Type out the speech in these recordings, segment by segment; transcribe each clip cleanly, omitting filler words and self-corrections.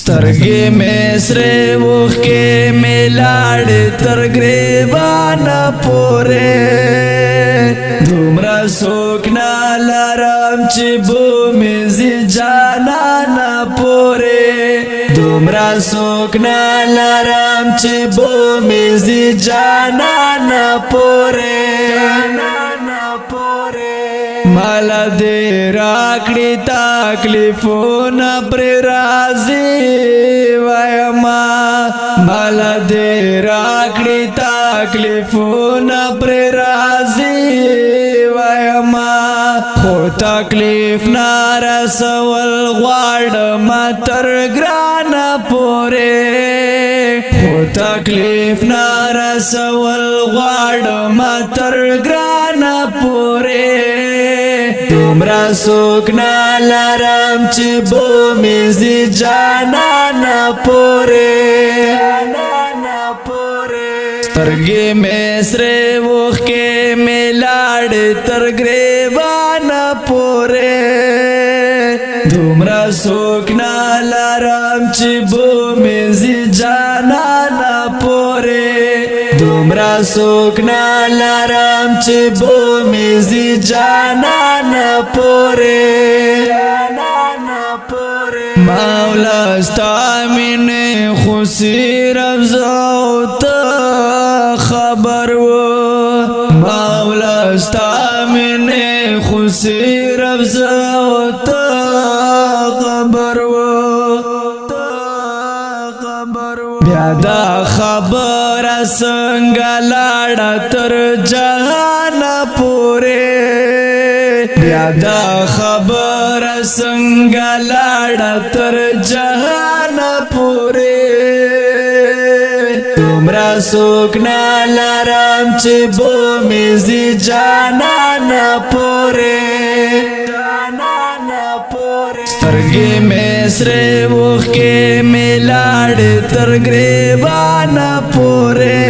سترګې مې سرې اوښکې مې لاړې تر ګریوانه پورې دومره څوک نه لرم چې بومې ځي جانانه پورې دومره څوک نه لرم چې بومې ځي جانانه پورې مالا دې راکړي تکلیفونه پرې راځي وایما مالا دې راکړي تکلیفونه پرې راځي وایما خو تکلیف نه رسول غواړم تر ګرانه پورې خو تکلیف نه رسول غواړم تر ګرانه پورې دومره څوک نه لرم چې بومې ځي جانانه پورې سترګې مې سرې اوښکې مې لاړې تر ګریوانه پورې دومره څوک نه لرم چې بومې ځي جانانه پورې دومره څوک نه لرم چې بومې ځي جانانه پورې مولا ستا مینې خو صرف زه او ته خبر وو مولا ستا مینې خو صرف زه او ته خبر وو بیا دا خبره څنګه لاړه تر جهانه پورې بیا دا خبره څنګه لاړه تر جهانه پورې دومره څوک نه لرم چې بومې ځي جانانه پورې سترګې مې سرې اوښکې مې لاړې تر ګریوانه پورې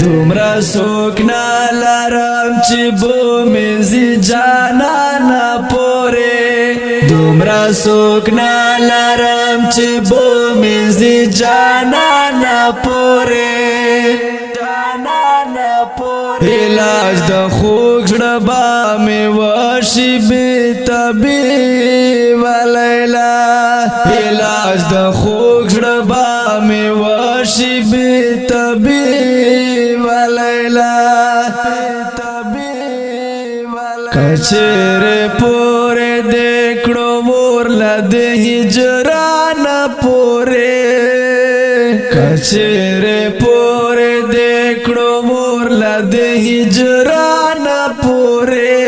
دومره څوک نه لرم چې بومې ځي جانانه پورې دومره څوک نه لرم چې بومې ځي جانانه پورې علاج د خوږ زړه به مې وشي بې طبیب لیلا علاج د خوږ زړه به مې وشي بې طبیب لیلا که چیرې پورې دې کړو ورله د هجرانه پورې که چیرې پورې دې کړو ورله د هجرانه پورې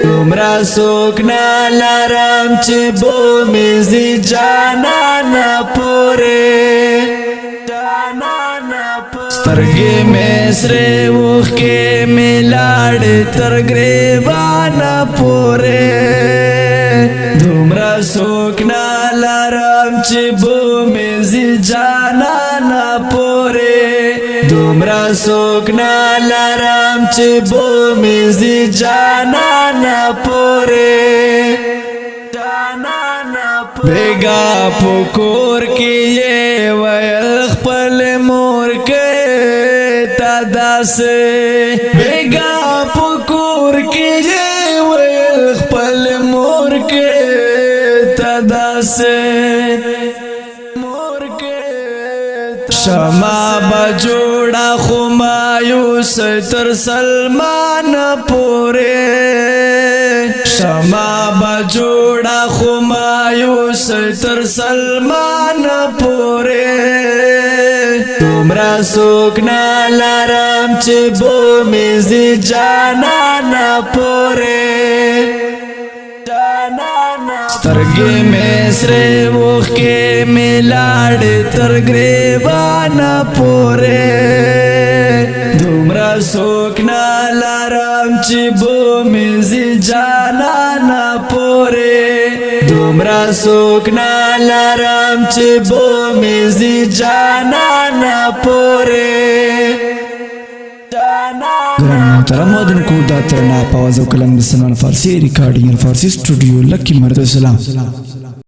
دومره څوک نه لرم چې بومې ځي جانانه پورې سترګې مې سرې اوښکې مې لاړې تر ګریوانه پورې دومره څوک نه لرم چې بومې ځي جانانه پورې دومره څوک نه لرم چې بومې ځي جانانه پورې بیگا پکور کی یہ ویل خپل مور کے تداس بیگا پکور کی یہ ویل خپل مور کے تداس شما بجوڑا خمایوس تر سلمان پورے شما بجوڑا خمایوس تر سلمان پورے دومره څوک نه لرم چې بومې ځي جانانه پورې سترګې مې سرې اوښکې مې لاړې تر ګریوانه پورې دومره څوک نه لرم چې بومې ځي جانانه پورې دومره څوک نه لرم چې بومې ځي جانانه پورې محترم مودن کو دا ترنا پاوازو کلام بسنان فارسی ریکارڈنگ فارسی اسٹوڈیو لکی مرد سلام